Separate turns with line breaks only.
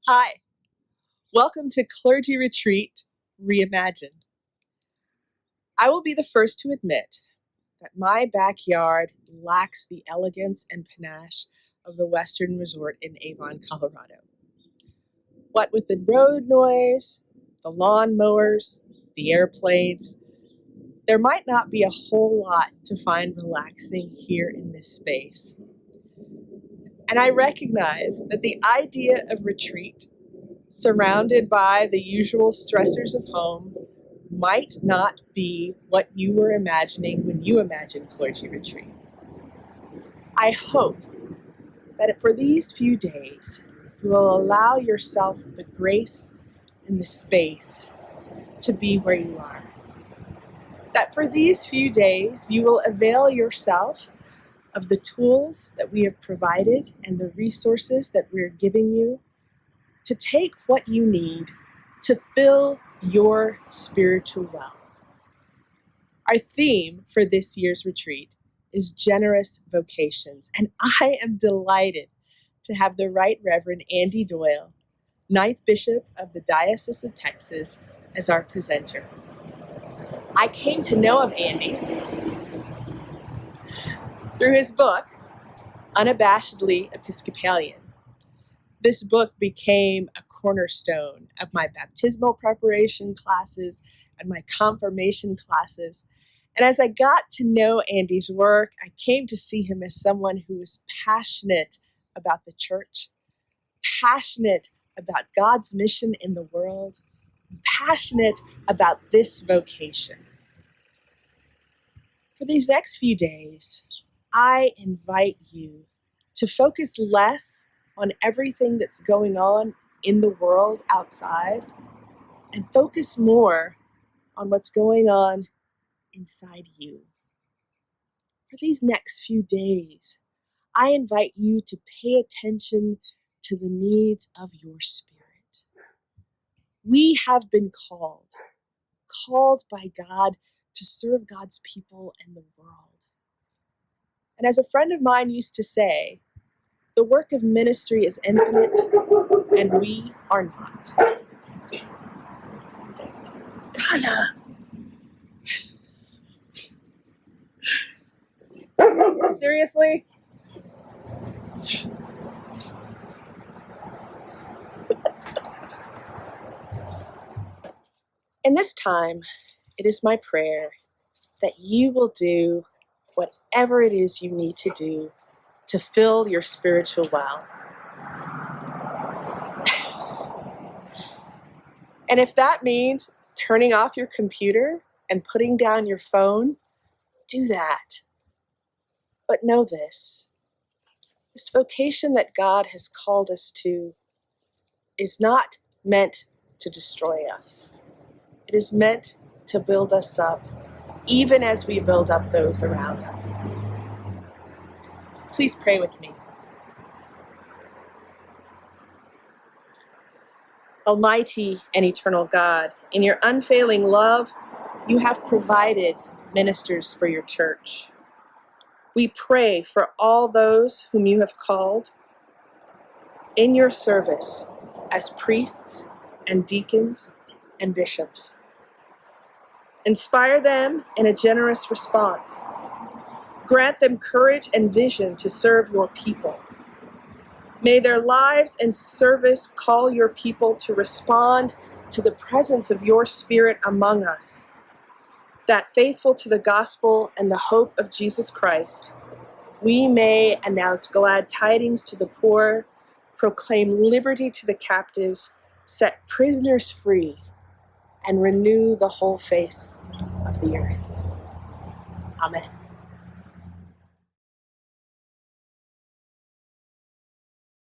Hi, welcome to Clergy Retreat Reimagined. I will be the first to admit that my backyard lacks the elegance and panache of the Western Resort in Avon, Colorado. What with the road noise, the lawn mowers, the airplanes, there might not be a whole lot to find relaxing here in this space. And I recognize that the idea of retreat, surrounded by the usual stressors of home, might not be what you were imagining when you imagined Clergy Retreat. I hope that for these few days, you will allow yourself the grace and the space to be where you are. That for these few days, you will avail yourself of the tools that we have provided and the resources that we're giving you to take what you need to fill your spiritual well. Our theme for this year's retreat is Generous Vocations, and I am delighted to have the Right Reverend Andy Doyle, 9th Bishop of the Diocese of Texas, as our presenter. I came to know of Andy through his book, Unabashedly Episcopalian. This book became a cornerstone of my baptismal preparation classes and my confirmation classes. And as I got to know Andy's work, I came to see him as someone who was passionate about the church, passionate about God's mission in the world, passionate about this vocation. For these next few days, I invite you to focus less on everything that's going on in the world outside and focus more on what's going on inside you. For these next few days, I invite you to pay attention to the needs of your spirit. We have been called by God to serve God's people and the world. And as a friend of mine used to say, the work of ministry is infinite, and we are not. Ghana. Seriously? In this time, it is my prayer that you will do whatever it is you need to do to fill your spiritual well. And if that means turning off your computer and putting down your phone, do that. But know this vocation that God has called us to is not meant to destroy us. It is meant to build us up, even as we build up those around us. Please pray with me. Almighty and eternal God, in your unfailing love, you have provided ministers for your church. We pray for all those whom you have called in your service as priests and deacons and bishops. Inspire them in a generous response. Grant them courage and vision to serve your people. May their lives and service call your people to respond to the presence of your Spirit among us, that faithful to the gospel and the hope of Jesus Christ, we may announce glad tidings to the poor, proclaim liberty to the captives, set prisoners free, and renew the whole face of the earth. Amen.